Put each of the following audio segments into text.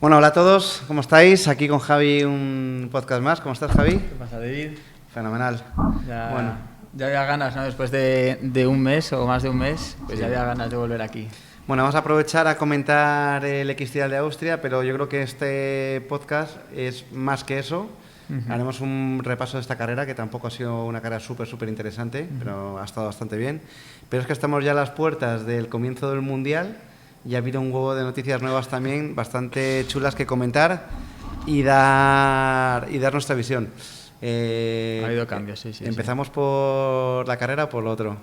Bueno, hola a todos, ¿cómo estáis? Aquí con Javi un podcast más. ¿Cómo estás, Javi? ¿Qué pasa, David? Fenomenal. Ya había ganas, ¿no? Después de un mes o más de un mes, pues ya había ganas de volver aquí. Bueno, vamos a aprovechar a comentar el X-Trial de Austria, pero yo creo que este podcast es más que eso. Haremos un repaso de esta carrera, que tampoco ha sido una carrera súper interesante, pero ha estado bastante bien. Pero es que estamos ya a las puertas del comienzo del Mundial y ha habido un huevo de noticias nuevas también, bastante chulas que comentar y dar nuestra visión. Ha habido cambios, sí. ¿Empezamos por la carrera o por lo otro?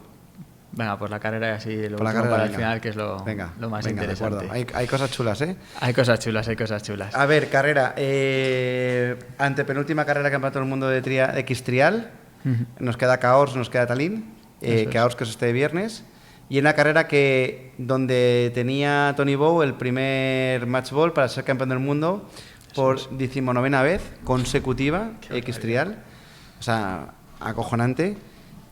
Venga, por la carrera y así lo último para el final, que es lo más interesante. Hay cosas chulas, ¿eh? Hay cosas chulas. A ver, carrera. Antepenúltima carrera que ha todo el mundo de X-Trial. Nos queda Cahors, nos queda Tallinn. Cahors, que es este viernes. Y en una carrera donde tenía Tony Bow el primer match ball para ser campeón del mundo por 19ª vez consecutiva, X-Trial. O sea, acojonante.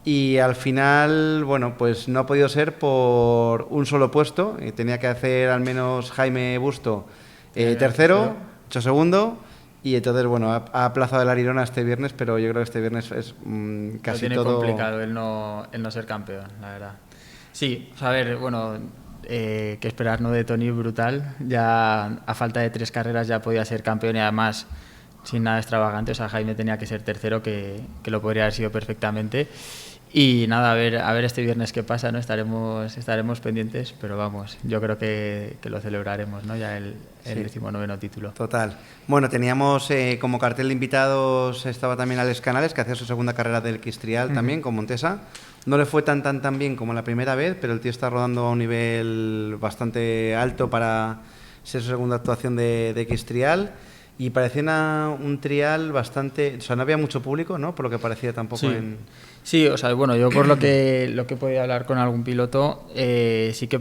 Y al final, bueno, pues no ha podido ser por un solo puesto. Tenía que hacer al menos Jaime Busto tercero, 8 segundo. Y entonces, bueno, ha aplazado el Arirona este viernes, pero yo creo que este viernes es casi tiene todo... complicado el no ser campeón, la verdad. Sí, a ver, bueno, que esperar, ¿no? De Tony, brutal. Ya a falta de 3 carreras ya podía ser campeón y además sin nada extravagante. O sea, Jaime tenía que ser tercero, que lo podría haber sido perfectamente. Y nada, a ver este viernes qué pasa, ¿no? Estaremos pendientes, pero vamos, yo creo que lo celebraremos, ¿no? Ya el 19º título. Total. Bueno, teníamos como cartel de invitados, estaba también Alex Canales, que hacía su segunda carrera del X-Trial también, con Montesa. No le fue tan bien como la primera vez, pero el tío está rodando a un nivel bastante alto para ser su segunda actuación de X-Trial. Y parecía un trial bastante... O sea, no había mucho público, ¿no? Por lo que parecía tampoco en... Sí, o sea, bueno, yo por lo que he podido hablar con algún piloto, sí que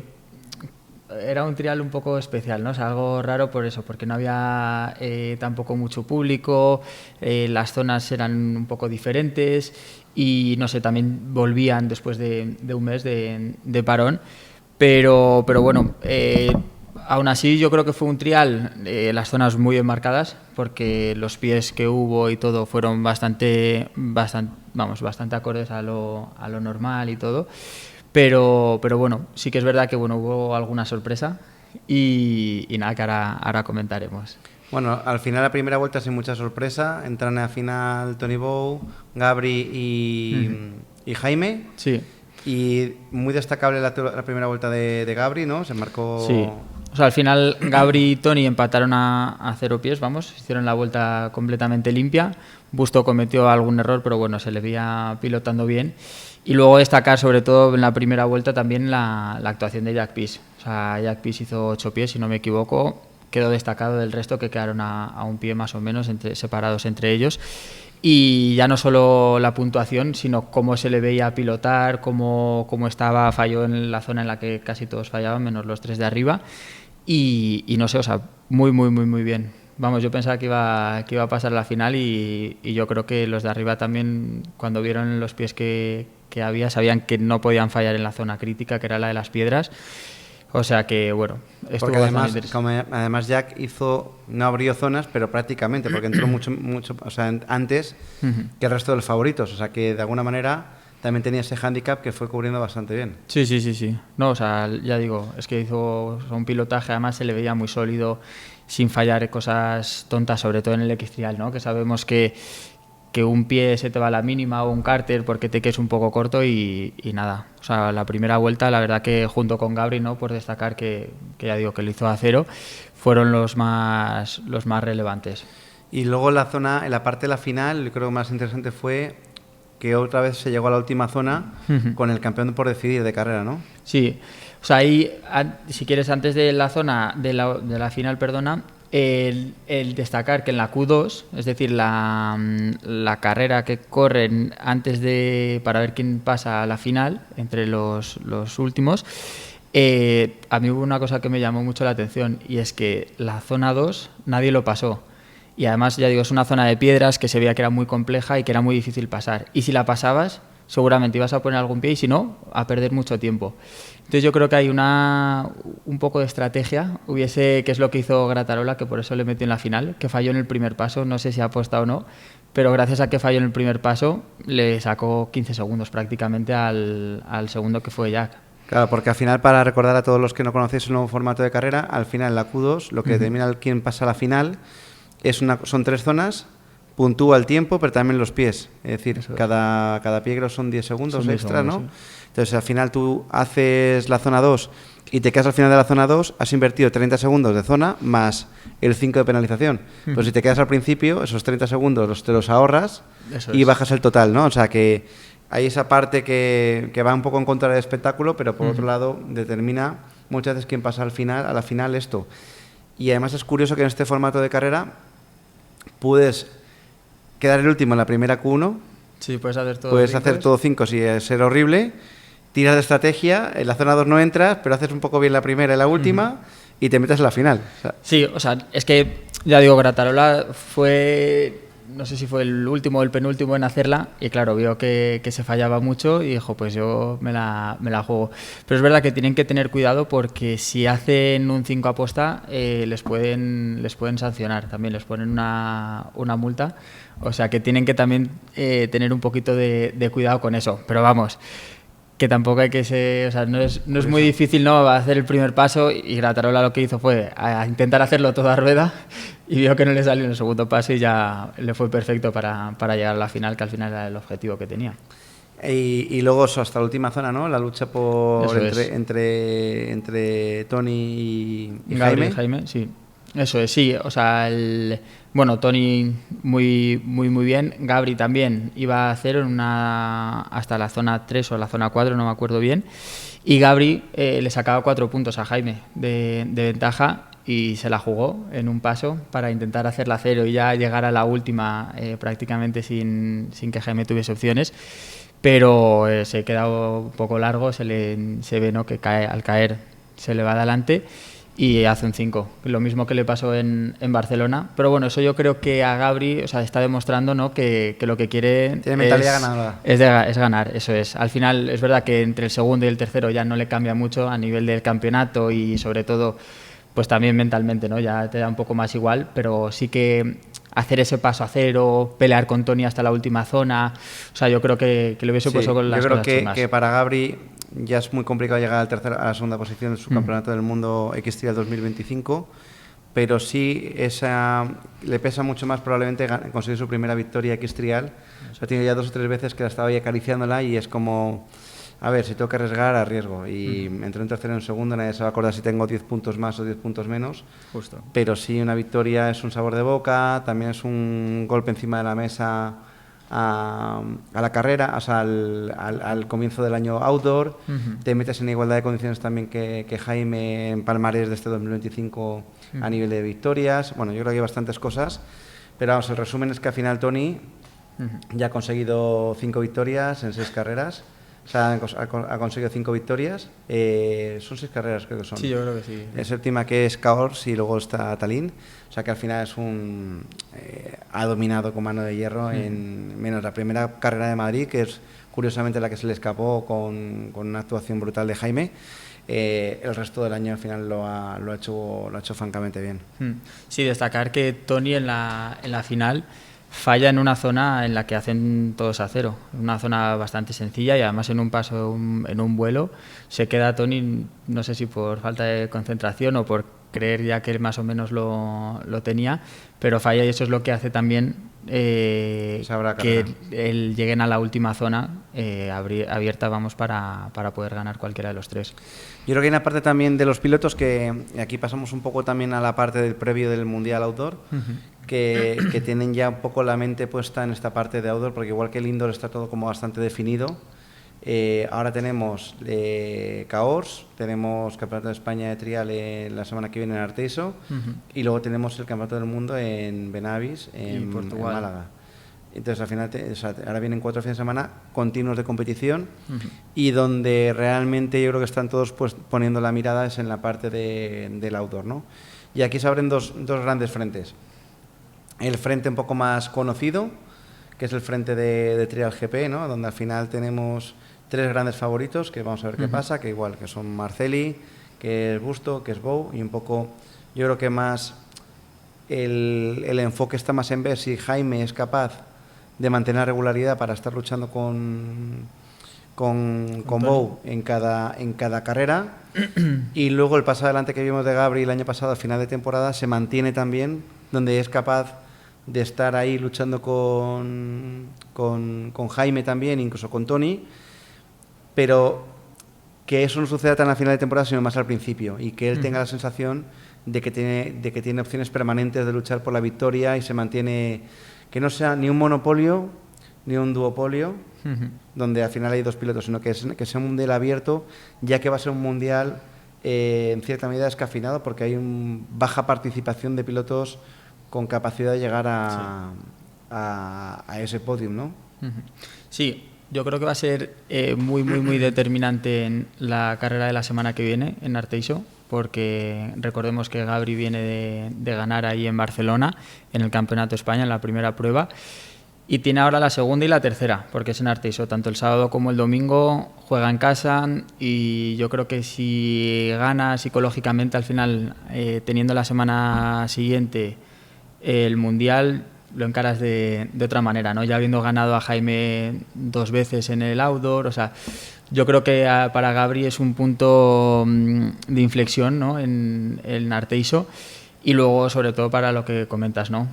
era un trial un poco especial, ¿no? O sea, algo raro por eso, porque no había tampoco mucho público, las zonas eran un poco diferentes y, no sé, también volvían después de un mes de parón, pero bueno... Aún así, yo creo que fue un trial, las zonas muy enmarcadas, porque los pies que hubo y todo fueron bastante acordes a lo normal y todo. Pero bueno, sí que es verdad que hubo alguna sorpresa y nada, que ahora comentaremos. Bueno, al final la primera vuelta sin mucha sorpresa, entran a final Tony Bow, Gabri y Jaime. Sí. Y muy destacable la primera vuelta de Gabri, ¿no? Se marcó... Sí. O sea, al final Gabri y Tony empataron a 0 pies, hicieron la vuelta completamente limpia. Busto cometió algún error, pero bueno, se le veía pilotando bien. Y luego destacar, sobre todo en la primera vuelta, también la actuación de Jack Pease. O sea, Jack Pease hizo 8 pies, si no me equivoco. Quedó destacado del resto, que quedaron a un pie más o menos separados entre ellos. Y ya no solo la puntuación, sino cómo se le veía pilotar, cómo estaba, falló en la zona en la que casi todos fallaban, menos los 3 de arriba. Y no sé, o sea, muy bien. Vamos, yo pensaba que iba a pasar la final y yo creo que los de arriba también, cuando vieron los pies que había, sabían que no podían fallar en la zona crítica, que era la de las piedras. O sea que, bueno, estuvo porque además Jack no abrió zonas, pero prácticamente, porque entró mucho o sea, antes que el resto de los favoritos. O sea que, de alguna manera, también tenía ese hándicap que fue cubriendo bastante bien. Sí. No, o sea, ya digo, es que hizo un pilotaje, además se le veía muy sólido, sin fallar cosas tontas, sobre todo en el X-Trial, ¿no? Que sabemos que un pie se te va a la mínima o un cárter porque te quedes un poco corto y nada. O sea, la primera vuelta, la verdad que junto con Gabri, ¿no? Por destacar que ya digo que lo hizo a 0, fueron los más relevantes. Y luego en la parte de la final, yo creo que más interesante fue que otra vez se llegó a la última zona con el campeón por decidir de carrera, ¿no? Sí. O sea, ahí, si quieres, antes de la zona de la final, perdona, el destacar que en la Q2, es decir, la carrera que corren antes para ver quién pasa a la final, entre los últimos, a mí hubo una cosa que me llamó mucho la atención, y es que la zona 2 nadie lo pasó. Y además, ya digo, es una zona de piedras que se veía que era muy compleja y que era muy difícil pasar. Y si la pasabas, seguramente ibas a poner algún pie y si no, a perder mucho tiempo. Entonces yo creo que hay un poco de estrategia, que es lo que hizo Gratarola, que por eso le metió en la final, que falló en el primer paso, no sé si aposta o no, pero gracias a que falló en el primer paso le sacó 15 segundos prácticamente al segundo, que fue Jack. Claro, porque al final, para recordar a todos los que no conocéis el nuevo formato de carrera, al final en la Q2 lo que determina quién pasa a la final son 3 zonas, puntúa el tiempo, pero también los pies. Es decir, cada pie creo son 10 segundos extra, ¿no? Sí. Entonces, al final tú haces la zona 2 y te quedas al final de la zona 2, has invertido 30 segundos de zona más el 5 de penalización. Pues si te quedas al principio, esos 30 segundos te los ahorras y bajas el total, ¿no? O sea que hay esa parte que va un poco en contra del espectáculo, pero por otro lado determina muchas veces quién pasa a la final esto. Y además es curioso que en este formato de carrera puedes quedar el último en la primera Q1. Sí, puedes hacer todo 5 si es ser horrible. Tiras de estrategia, en la zona 2 no entras, pero haces un poco bien la primera y la última y te metes en la final. O sea. Sí, o sea, es que, ya digo, Gratarola fue, no sé si fue el último o el penúltimo en hacerla y claro, vio que se fallaba mucho y dijo, pues yo me la juego. Pero es verdad que tienen que tener cuidado porque si hacen un 5 aposta les pueden sancionar, también les ponen una multa. O sea que tienen que también tener un poquito de cuidado con eso. Pero vamos, que tampoco hay que ser, o sea, no es muy difícil, ¿no?, hacer el primer paso, y Gratarola lo que hizo fue a intentar hacerlo todo a rueda y vio que no le salió en el segundo paso y ya le fue perfecto para llegar a la final, que al final era el objetivo que tenía. Y luego hasta la última zona, ¿no? La lucha entre Tony y Jaime, sí. Eso es, sí. O sea, bueno, Tony muy bien. Gabri también iba a cero hasta la zona 3 o la zona 4, no me acuerdo bien. Y Gabri le sacaba 4 puntos a Jaime de ventaja y se la jugó en un paso para intentar hacerla cero y ya llegar a la última prácticamente sin que Jaime tuviese opciones. Pero se queda un poco largo, se ve, ¿no?, que al caer se le va adelante y hace un 5, lo mismo que le pasó en Barcelona. Pero bueno, eso yo creo que a Gabri, o sea, está demostrando, ¿no?, que lo que quiere tiene mentalidad ganadora. Es ganar, eso es. Al final es verdad que entre el segundo y el tercero ya no le cambia mucho a nivel del campeonato y sobre todo pues también mentalmente, ¿no?, ya te da un poco más igual, pero sí que hacer ese paso a cero, pelear con Tony hasta la última zona, o sea, yo creo que lo hubiese puesto con las cosas. Yo creo que para Gabri ya es muy complicado llegar a la segunda posición de su campeonato del mundo X-Trial 2025, pero sí le pesa mucho más probablemente conseguir su primera victoria X-Trial. O sea, tiene ya 2 o 3 veces que la estaba ahí acariciándola y es como, a ver, si tengo que arriesgar, arriesgo. Y entre un tercero y un segundo nadie se va a acordar si tengo 10 puntos más o 10 puntos menos. Justo. Pero sí, una victoria es un sabor de boca, también es un golpe encima de la mesa a la carrera, o sea, al comienzo del año outdoor. Te metes en igualdad de condiciones también que Jaime en palmarés de este 2025 a nivel de victorias. Bueno, yo creo que hay bastantes cosas, pero vamos, el resumen es que al final Tony ya ha conseguido 5 victorias en 6 carreras. O sea, ha conseguido 5 victorias. Son 6 carreras, creo que son. Sí, yo creo que sí. La séptima que es Cahors y luego está Tallinn. O sea, que al final ha dominado con mano de hierro en menos la primera carrera de Madrid, que es curiosamente la que se le escapó con una actuación brutal de Jaime. El resto del año al final lo ha hecho francamente bien. Sí, destacar que Tony en la final falla en una zona en la que hacen todos a cero, una zona bastante sencilla y además en un paso, en un vuelo, se queda Tony, no sé si por falta de concentración o por creer ya que él más o menos lo tenía, pero falla y eso es lo que hace también que lleguen a la última zona abierta, vamos, para poder ganar cualquiera de los 3. Yo creo que hay una parte también de los pilotos que aquí pasamos un poco también a la parte del previo del Mundial Outdoor, que tienen ya un poco la mente puesta en esta parte de outdoor, porque igual que el indoor está todo como bastante definido. Ahora tenemos Cahors, tenemos Campeonato de España de Trial la semana que viene en Arteiso, y luego tenemos el Campeonato del Mundo en Benavis, en Málaga. Entonces al final ahora vienen 4 fines de semana continuos de competición y donde realmente yo creo que están todos pues poniendo la mirada es en la parte del outdoor, ¿no? Y aquí se abren dos grandes frentes. El frente un poco más conocido, que es el frente de Trial GP, ¿no? Donde al final tenemos 3 grandes favoritos, que vamos a ver qué pasa, que igual, que son Marcelli, que es Busto, que es Bou, y un poco, yo creo que más el enfoque está más en ver si Jaime es capaz de mantener la regularidad para estar luchando con Bou en cada carrera. Y luego el paso adelante que vimos de Gabri el año pasado, al final de temporada, se mantiene también, donde es capaz de estar ahí luchando con Jaime también, incluso con Tony, pero que eso no suceda tan al final de temporada, sino más al principio, y que él tenga la sensación de que tiene opciones permanentes de luchar por la victoria y se mantiene, que no sea ni un monopolio ni un duopolio, donde al final hay 2 pilotos, sino que sea un mundial abierto, ya que va a ser un mundial en cierta medida descafeinado, porque hay baja participación de pilotos con capacidad de llegar a ese podium, ¿no? Sí, yo creo que va a ser muy determinante en la carrera de la semana que viene en Arteixo, porque recordemos que Gabri viene de ganar ahí en Barcelona, en el Campeonato de España, en la primera prueba, y tiene ahora la segunda y la tercera, porque es en Arteixo. Tanto el sábado como el domingo juega en casa, y yo creo que si gana psicológicamente al final, teniendo la semana siguiente el Mundial, lo encaras de otra manera, ¿no? Ya habiendo ganado a Jaime 2 veces en el outdoor, o sea, yo creo que para Gabri es un punto de inflexión, ¿no? en Arteixo. Y luego, sobre todo, para lo que comentas, ¿no?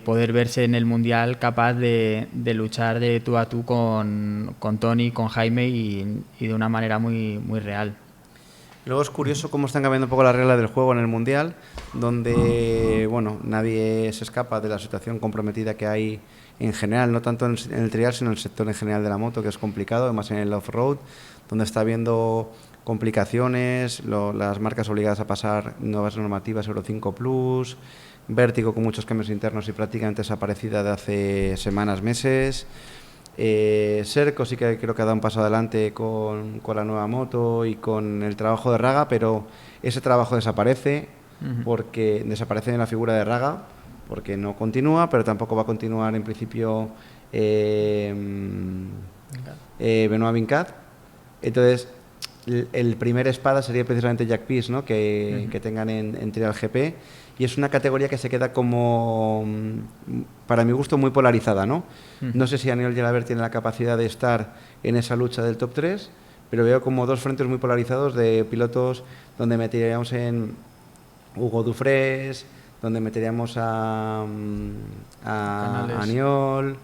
Poder verse en el Mundial capaz de luchar de tú a tú con Tony, con Jaime, y de una manera muy real. Luego es curioso cómo están cambiando un poco las reglas del juego en el Mundial, donde bueno, nadie se escapa de la situación comprometida que hay en general, no tanto en el trial, sino en el sector en general de la moto, que es complicado, además en el off-road, donde está habiendo complicaciones, las marcas obligadas a pasar nuevas normativas Euro 5 Plus, Vértigo con muchos cambios internos y prácticamente desaparecida de hace semanas, meses. Serco sí que creo que ha dado un paso adelante con la nueva moto y con el trabajo de Raga, pero ese trabajo desaparece, porque desaparece en la figura de Raga, porque no continúa, pero tampoco va a continuar en principio Benoit Vincat. Entonces el primer espada sería precisamente Jack Pearce, ¿no? que tengan en Trial GP, y es una categoría que se queda como, para mi gusto, muy polarizada, ¿no? No sé si Aniol Gelabert tiene la capacidad de estar en esa lucha del top 3, pero veo como 2 frentes muy polarizados de pilotos, donde meteríamos en Hugo Dufresne, donde meteríamos a Aniol,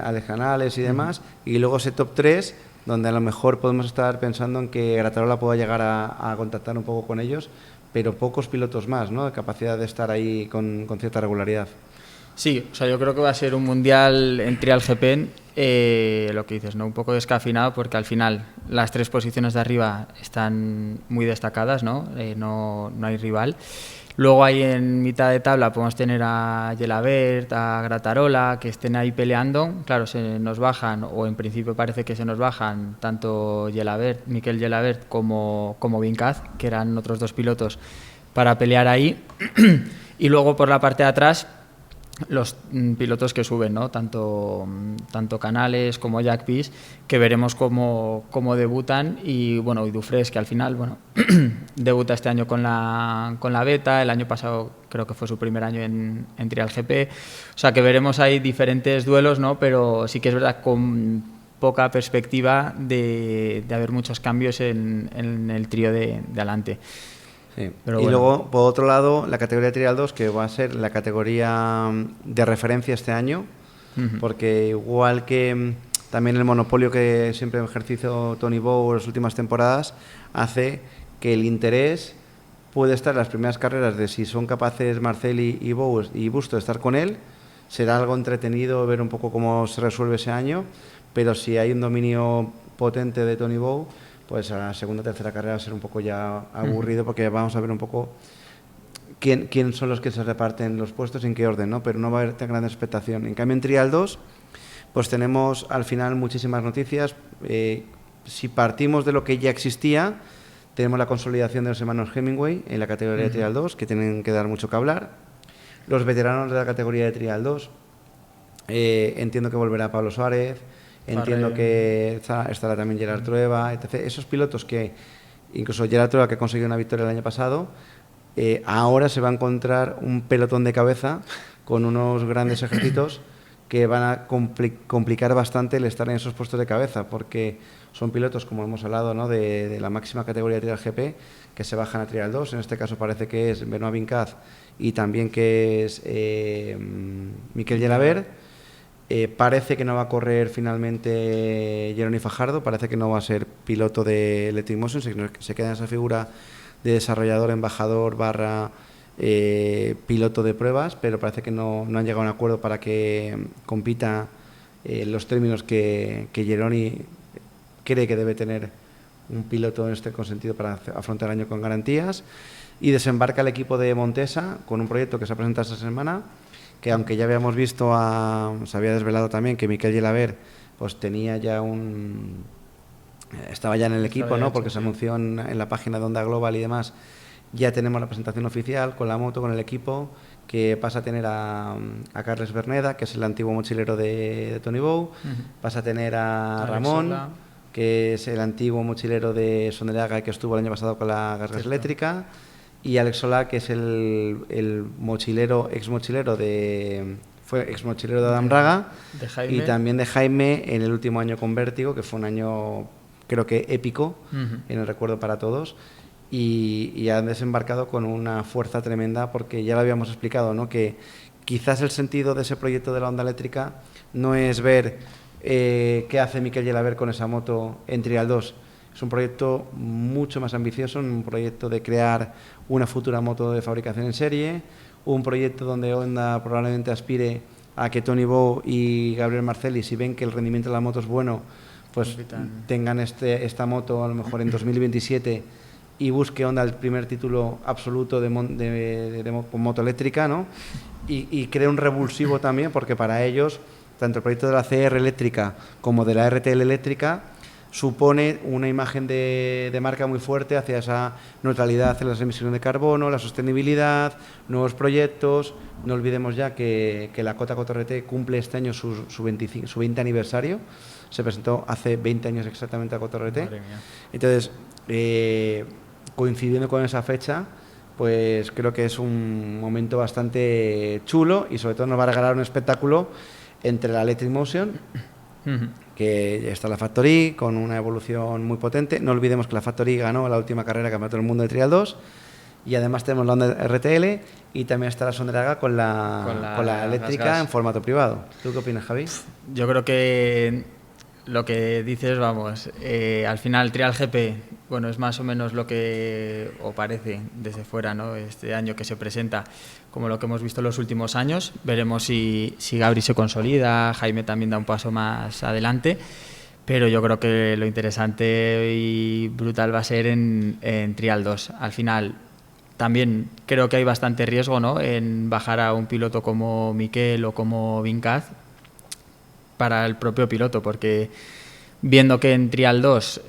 Alex Canales y demás, y luego ese top 3, donde a lo mejor podemos estar pensando en que Gratarola pueda llegar a contactar un poco con ellos, pero pocos pilotos más, ¿no? De capacidad de estar ahí con cierta regularidad. Sí, o sea, yo creo que va a ser un mundial en Trial GP, lo que dices, ¿no? Un poco descafinado, porque al final las 3 posiciones de arriba están muy destacadas, ¿no? No hay rival. Luego ahí en mitad de tabla podemos tener a Gelabert, a Gratarola, que estén ahí peleando. Claro, se nos bajan, o en principio parece que se nos bajan, tanto Mikel Gelabert como Vincat, que eran otros 2 pilotos para pelear ahí. Y luego por la parte de atrás, los pilotos que suben, ¿no? Tanto Canales como Jack Pearce, que veremos cómo debutan, y bueno, y Dufresne, que al final, bueno, debuta este año con la Beta. El año pasado creo que fue su primer año en Trial GP, o sea que veremos ahí diferentes duelos, ¿no? Pero sí que es verdad, con poca perspectiva de haber muchos cambios en el trío de adelante. Sí. Pero bueno. Luego, por otro lado, la categoría Trial 2, que va a ser la categoría de referencia este año, porque igual que también el monopolio que siempre ejerció Tony Bou en las últimas temporadas, hace que el interés puede estar en las primeras carreras de si son capaces Marcelli y Bou y Busto de estar con él. Será algo entretenido ver un poco cómo se resuelve ese año, pero si hay un dominio potente de Tony Bou, pues a la segunda o tercera carrera va a ser un poco ya aburrido, porque vamos a ver un poco quién son los que se reparten los puestos, en qué orden, ¿no? Pero no va a haber tan gran expectación. En cambio, en Trial 2, pues tenemos al final muchísimas noticias. Si partimos de lo que ya existía, tenemos la consolidación de los hermanos Hemingway en la categoría de Trial 2, que tienen que dar mucho que hablar. Los veteranos de la categoría de Trial 2, Entiendo que volverá Pablo Suárez, entiendo que estará también Gerard Trueba, etc. Esos pilotos que, incluso Gerard Trueba, que consiguió una victoria el año pasado, ahora se va a encontrar un pelotón de cabeza con unos grandes ejércitos que van a complicar bastante el estar en esos puestos de cabeza, porque son pilotos, como hemos hablado, ¿no?, de la máxima categoría de Trial GP, que se bajan a Trial 2. En este caso parece que es Benoît Vincaz y también que es Mikel Gelabert. Parece que no va a correr finalmente Jeroni Fajardo, parece que no va a ser piloto de Electric Motion, se queda en esa figura de desarrollador, embajador, piloto de pruebas, pero parece que no han llegado a un acuerdo para que compita los términos que Jeroni cree que debe tener un piloto en este consentido para afrontar el año con garantías. Y desembarca el equipo de Montesa con un proyecto que se ha presentado esta semana, que aunque ya habíamos visto, se había desvelado también que Mikel Gelabert pues tenía ya estaba ya en el equipo, ¿no?, porque se anunció en la página de Honda Global y demás. Ya tenemos la presentación oficial con la moto, con el equipo, que pasa a tener a Carles Verneda, que es el antiguo mochilero de Tony Bow, pasa a tener a Ramón, que es el antiguo mochilero de Sondereaga, que estuvo el año pasado con la Gas Eléctrica, y Alex Solá, que es el mochilero, fue ex mochilero de Adam Raga, y también de Jaime en el último año con Vértigo, que fue un año creo que épico en el recuerdo para todos, y han desembarcado con una fuerza tremenda, porque ya lo habíamos explicado, ¿no?, que quizás el sentido de ese proyecto de la Honda Eléctrica no es ver qué hace Mikel Gelabert con esa moto en Trial 2. Es un proyecto mucho más ambicioso, un proyecto de crear una futura moto de fabricación en serie, un proyecto donde Honda probablemente aspire a que Tony Bow y Gabriel Marcelli, si ven que el rendimiento de la moto es bueno, pues tengan esta moto a lo mejor en 2027 y busque Honda el primer título absoluto de moto eléctrica, ¿no? Y cree un revulsivo también, porque para ellos, tanto el proyecto de la CR eléctrica como de la RTL eléctrica supone una imagen de marca muy fuerte hacia esa neutralidad en las emisiones de carbono, la sostenibilidad, nuevos proyectos. No olvidemos ya que la Cota Cotorrete cumple este año su 20 aniversario. Se presentó hace 20 años exactamente a Cotorrete. Entonces, coincidiendo con esa fecha, pues creo que es un momento bastante chulo, y sobre todo nos va a regalar un espectáculo entre la Electric Motion, que ya está la Factory con una evolución muy potente. No olvidemos que la Factory ganó la última carrera Campeonato del Mundo de Trial 2, y además tenemos la Honda RTL, y también está la Sondereaga con la eléctrica en formato privado. ¿Tú qué opinas, Javi? Yo creo que lo que dices, vamos, al final Trial GP, bueno, es más o menos lo que o parece desde fuera, ¿no?, este año que se presenta, como lo que hemos visto en los últimos años. Veremos si Gabri se consolida, Jaime también da un paso más adelante, pero yo creo que lo interesante y brutal va a ser en Trial 2. Al final también creo que hay bastante riesgo, ¿no?, en bajar a un piloto como Mikel o como Vincaz para el propio piloto, porque viendo que en Trial 2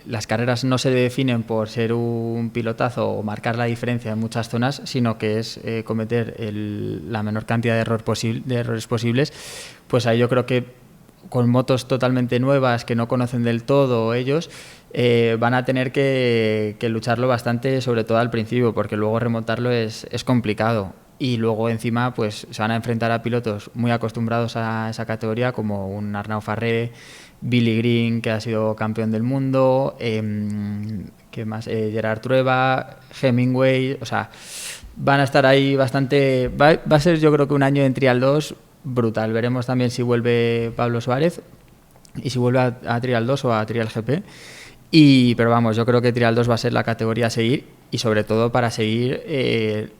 las carreras no se definen por ser un pilotazo o marcar la diferencia en muchas zonas, sino que es cometer la menor cantidad de errores posibles, pues ahí yo creo que con motos totalmente nuevas que no conocen del todo ellos, van a tener que lucharlo bastante, sobre todo al principio, porque luego remontarlo es complicado. Y luego encima pues se van a enfrentar a pilotos muy acostumbrados a esa categoría, como un Arnaud Farré, Billy Green, que ha sido campeón del mundo, ¿qué más? Gerard Trueba, Hemingway. O sea, van a estar ahí bastante. Va a ser, yo creo que un año en Trial 2 brutal. Veremos también si vuelve Pablo Suárez y si vuelve a Trial 2 o a Trial GP. Pero vamos, yo creo que Trial 2 va a ser la categoría a seguir, y sobre todo para seguir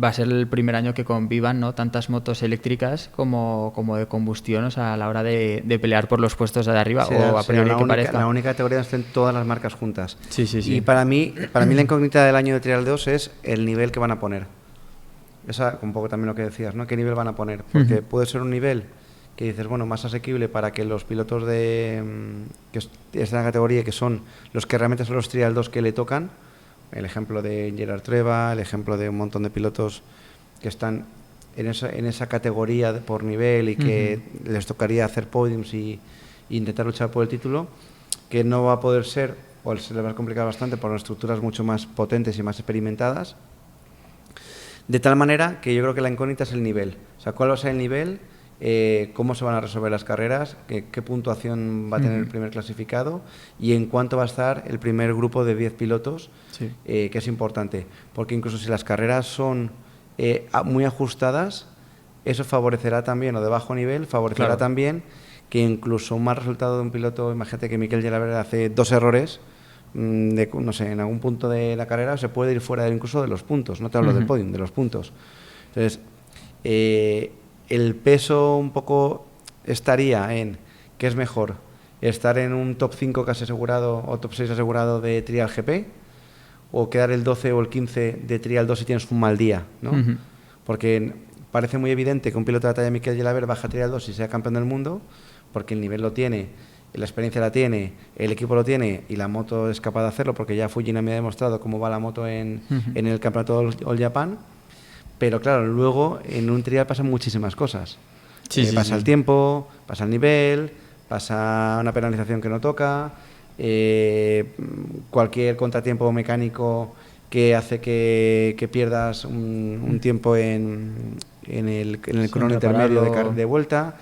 va a ser el primer año que convivan, ¿no?, tantas motos eléctricas como de combustión, o sea, a la hora de pelear por los puestos de arriba, sí, o a priori que parezca. La única categoría donde estén todas las marcas juntas. Sí. Y para mí la incógnita del año de Trial 2 es el nivel que van a poner. Esa, un poco también lo que decías, ¿no?, ¿qué nivel van a poner? Porque puede ser un nivel que dices, bueno, más asequible para que los pilotos que están en la categoría, que son los que realmente son los Trial 2 que le tocan. El ejemplo de Gerard Trueba, el ejemplo de un montón de pilotos que están en esa categoría por nivel y que les tocaría hacer podiums y intentar luchar por el título, que no va a poder ser, o se les va a complicar bastante por estructuras mucho más potentes y más experimentadas, de tal manera que yo creo que la incógnita es el nivel. O sea, ¿cuál va a ser el nivel? Cómo se van a resolver las carreras, qué puntuación va a tener el primer clasificado y en cuánto va a estar el primer grupo de 10 pilotos, que es importante. Porque incluso si las carreras son muy ajustadas, eso favorecerá también, o de bajo nivel, favorecerá también que incluso un mal resultado de un piloto, imagínate que Mikel Gelabert hace 2 errores, no sé, en algún punto de la carrera se puede ir fuera incluso de los puntos, no te hablo del podium, de los puntos. Entonces, el peso un poco estaría en qué es mejor, estar en un top 5 casi asegurado o top 6 asegurado de Trial GP o quedar el 12 o el 15 de Trial 2 si tienes un mal día, ¿no? Porque parece muy evidente que un piloto de la talla de Mikel Gelabert baja a Trial 2 y sea campeón del mundo, porque el nivel lo tiene, la experiencia la tiene, el equipo lo tiene y la moto es capaz de hacerlo, porque ya Fujina me ha demostrado cómo va la moto en el campeonato All Japan. Pero claro, luego en un trial pasan muchísimas cosas. Pasa el tiempo, pasa el nivel, pasa una penalización que no toca, cualquier contratiempo mecánico que hace que pierdas un tiempo en el crono intermedio de vuelta.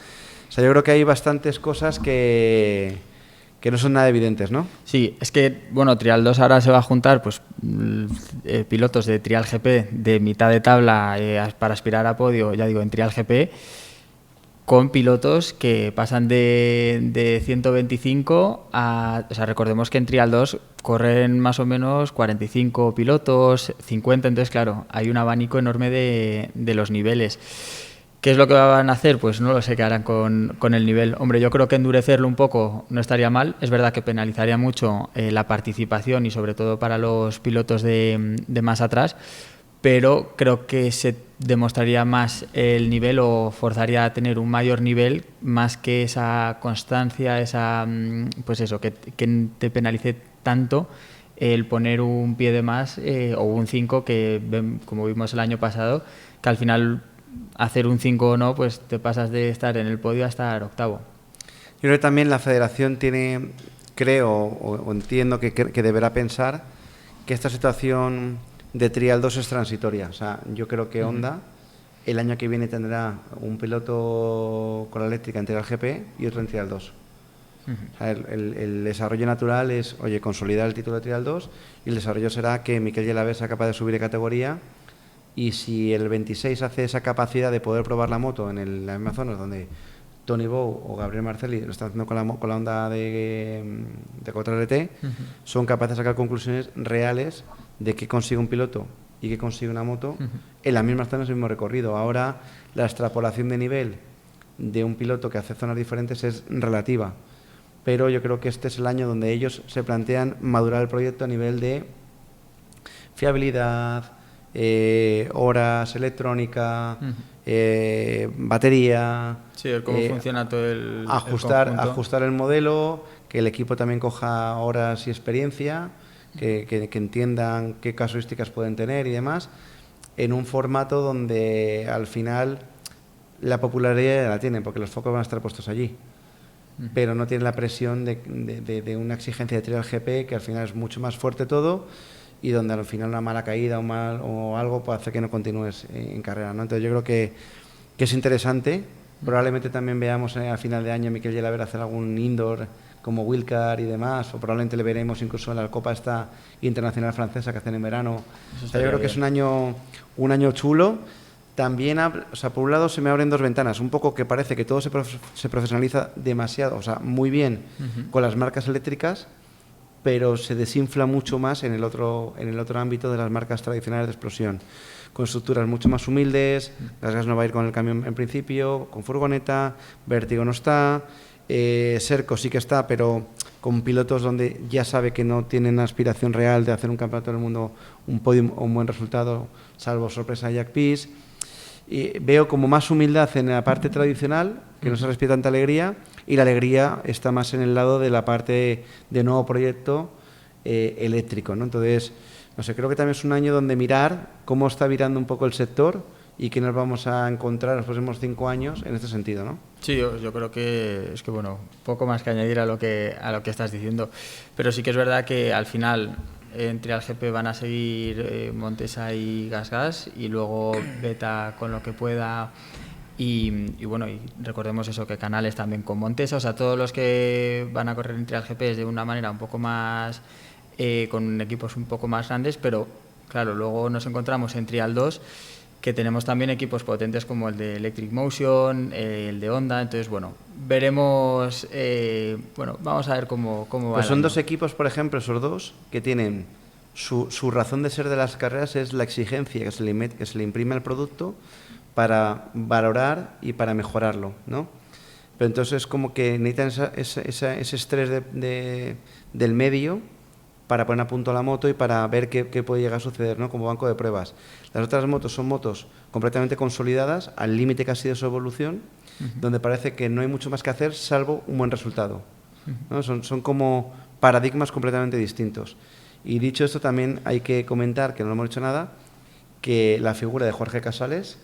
O sea, yo creo que hay bastantes cosas que no son nada evidentes, ¿no? Sí, es que, bueno, Trial 2 ahora se va a juntar pues pilotos de Trial GP de mitad de tabla para aspirar a podio, ya digo, en Trial GP, con pilotos que pasan de 125 a... O sea, recordemos que en Trial 2 corren más o menos 45 pilotos, 50, entonces, claro, hay un abanico enorme de los niveles. ¿Qué es lo que van a hacer? Pues no lo sé qué harán con el nivel. Hombre, yo creo que endurecerlo un poco no estaría mal. Es verdad que penalizaría mucho la participación y sobre todo para los pilotos de más atrás, pero creo que se demostraría más el nivel o forzaría a tener un mayor nivel más que esa constancia, esa pues eso, que te penalice tanto el poner un pie de más o un 5 que, como vimos el año pasado, que al final... hacer un 5 o no, pues te pasas de estar en el podio a estar octavo. Yo creo que también la federación tiene, creo o entiendo que deberá pensar que esta situación de Trial 2 es transitoria. O sea, yo creo que Honda el año que viene tendrá un piloto con la eléctrica en Trial GP y otro en Trial 2. O sea, el desarrollo natural es, oye, consolidar el título de Trial 2 y el desarrollo será que Mikel Gelabert sea capaz de subir de categoría. Y si el 26 hace esa capacidad de poder probar la moto en las mismas zonas donde Tony Bow o Gabriel Marcelli lo están haciendo con la Honda de 4LT, son capaces de sacar conclusiones reales de qué consigue un piloto y qué consigue una moto en las mismas zonas, el mismo recorrido. Ahora la extrapolación de nivel de un piloto que hace zonas diferentes es relativa, pero yo creo que este es el año donde ellos se plantean madurar el proyecto a nivel de fiabilidad, horas, electrónica, batería, cómo funciona todo el ajustar el modelo, que el equipo también coja horas y experiencia, que entiendan qué casuísticas pueden tener y demás, en un formato donde al final la popularidad la tienen, porque los focos van a estar puestos allí, pero no tienen la presión de una exigencia de Trial GP, que al final es mucho más fuerte todo, y donde al final una mala caída o algo puede hacer que no continúes en carrera, ¿no? Entonces yo creo que es interesante. Probablemente también veamos a final de año a Mikel Gelabert hacer algún indoor como Wilcar y demás, o probablemente le veremos incluso en la Copa esta internacional francesa que hacen en verano. O sea, yo creo que es un año chulo. También, o sea, por un lado se me abren dos ventanas, un poco que parece que todo se profesionaliza demasiado, o sea, muy bien con las marcas eléctricas, pero se desinfla mucho más en el otro ámbito de las marcas tradicionales de explosión, con estructuras mucho más humildes. Gasgas no va a ir con el camión en principio, con furgoneta, Vértigo no está, Serco sí que está, pero con pilotos donde ya sabe que no tienen aspiración real de hacer un campeonato del mundo, un podium o un buen resultado, salvo sorpresa de Jack Pease. Y veo como más humildad en la parte tradicional, que no se respira tanta alegría, y la alegría está más en el lado de la parte de nuevo proyecto eléctrico, ¿no? Entonces, no sé, creo que también es un año donde mirar cómo está virando un poco el sector y qué nos vamos a encontrar en los próximos 5 años en este sentido, ¿no? Sí, yo creo que es que, bueno, poco más que añadir a lo que estás diciendo, pero sí que es verdad que al final en Trial GP van a seguir Montesa y GasGas, y luego Beta con lo que pueda, y bueno, y recordemos eso, que Canales también con Montesa, o sea, todos los que van a correr en Trial GP es de una manera un poco más, con equipos un poco más grandes, pero claro, luego nos encontramos en Trial 2 que tenemos también equipos potentes como el de Electric Motion, el de Honda, entonces bueno, veremos, bueno, vamos a ver cómo va. Pues son dos equipos, por ejemplo, esos dos, que tienen su razón de ser de las carreras es la exigencia que se le imprime al producto para valorar y para mejorarlo, ¿no? Pero entonces como que necesitan ese estrés del medio para poner a punto la moto y para ver qué puede llegar a suceder, ¿no? Como banco de pruebas. Las otras motos son motos completamente consolidadas, al límite casi de su evolución, donde parece que no hay mucho más que hacer salvo un buen resultado, ¿no? Son como paradigmas completamente distintos. Y dicho esto, también hay que comentar, que no hemos dicho nada, que la figura de Jorge Casales,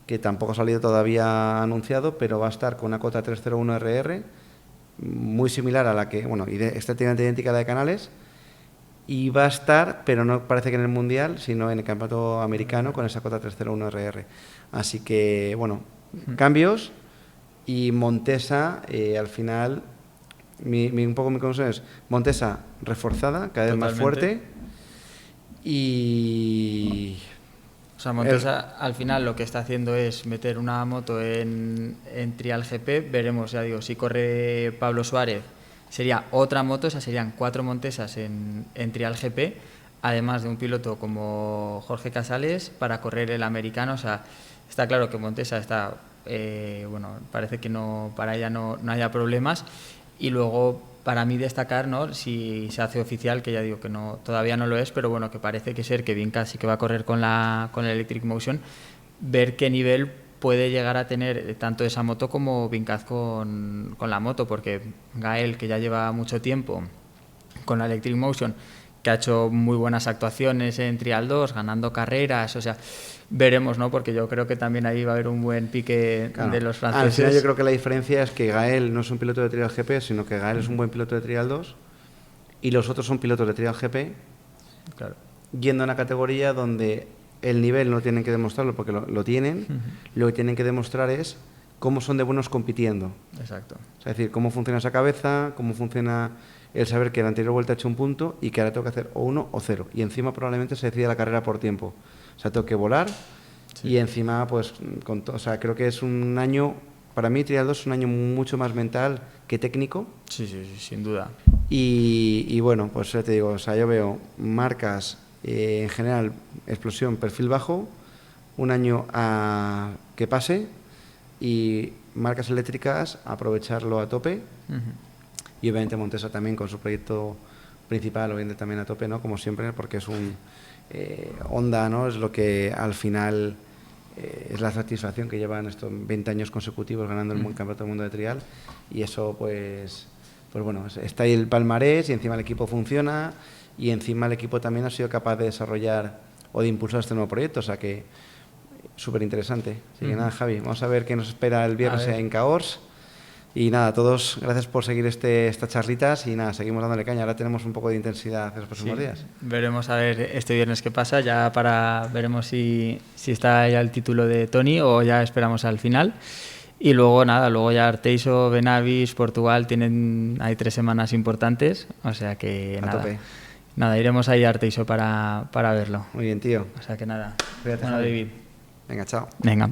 que tampoco ha salido todavía anunciado, pero va a estar con una cota 301RR, muy similar a la que, bueno, estéticamente idéntica a la de Canales, y va a estar, pero no parece que en el Mundial, sino en el Campeonato Americano con esa cota 301RR. Así que, bueno, cambios, y Montesa, al final, un poco mi consejo es Montesa reforzada, cada vez más fuerte, y... O sea, Montesa al final lo que está haciendo es meter una moto en Trial GP, veremos, ya digo, si corre Pablo Suárez, sería otra moto, o sea, serían 4 Montesas en Trial GP, además de un piloto como Jorge Casales para correr el americano. O sea, está claro que Montesa está, bueno, parece que no, para ella no haya problemas. Y luego, para mí destacar, ¿no?, si se hace oficial, que ya digo que no, todavía no lo es, pero bueno, que parece que ser que Vincaz sí que va a correr con el Electric Motion, ver qué nivel puede llegar a tener tanto esa moto como Vincaz con la moto, porque Gael, que ya lleva mucho tiempo con la Electric Motion, que ha hecho muy buenas actuaciones en Trial 2, ganando carreras, o sea, veremos, ¿no? Porque yo creo que también ahí va a haber un buen pique, claro, de los franceses. Al final yo creo que la diferencia es que Gael no es un piloto de Trial GP, sino que Gael es un buen piloto de Trial 2 y los otros son pilotos de Trial GP, claro, yendo a una categoría donde el nivel no tienen que demostrarlo porque lo tienen, lo que tienen que demostrar es cómo son de buenos compitiendo. Exacto. O sea, es decir, cómo funciona esa cabeza, cómo funciona el saber que la anterior vuelta ha hecho un punto y que ahora tengo que hacer o 1 o 0. Y encima probablemente se decida la carrera por tiempo. O sea, tengo que volar, sí, y encima, pues, o sea, creo que es un año, para mí Trial 2 es un año mucho más mental que técnico. Sí, sí, sí, sin duda. Y bueno, pues ya te digo, o sea, yo veo marcas, en general, explosión, perfil bajo, un año a que pase, y marcas eléctricas, aprovecharlo a tope. Y obviamente Montesa también con su proyecto principal, obviamente también a tope, ¿no? Como siempre, porque es un Honda, ¿no? Es lo que al final es la satisfacción que llevan estos 20 años consecutivos ganando el Campeonato del Mundo de Trial, y eso pues bueno, está ahí el palmarés, y encima el equipo funciona, y encima el equipo también ha sido capaz de desarrollar o de impulsar este nuevo proyecto, o sea que súper interesante. Así que nada, Javi, vamos a ver qué nos espera el viernes en Cahors. Y nada, a todos, gracias por seguir estas charlitas, y nada, seguimos dándole caña. Ahora tenemos un poco de intensidad en los próximos días. Veremos a ver este viernes qué pasa, ya veremos si está ya el título de Tony o ya esperamos al final. Y luego nada, luego ya Arteiso, Benavis, Portugal, hay 3 semanas importantes, o sea que a tope. Nada, iremos ahí a Arteiso para verlo. Muy bien, tío. O sea que nada. Cuídate, bueno, David. Venga, chao. Venga.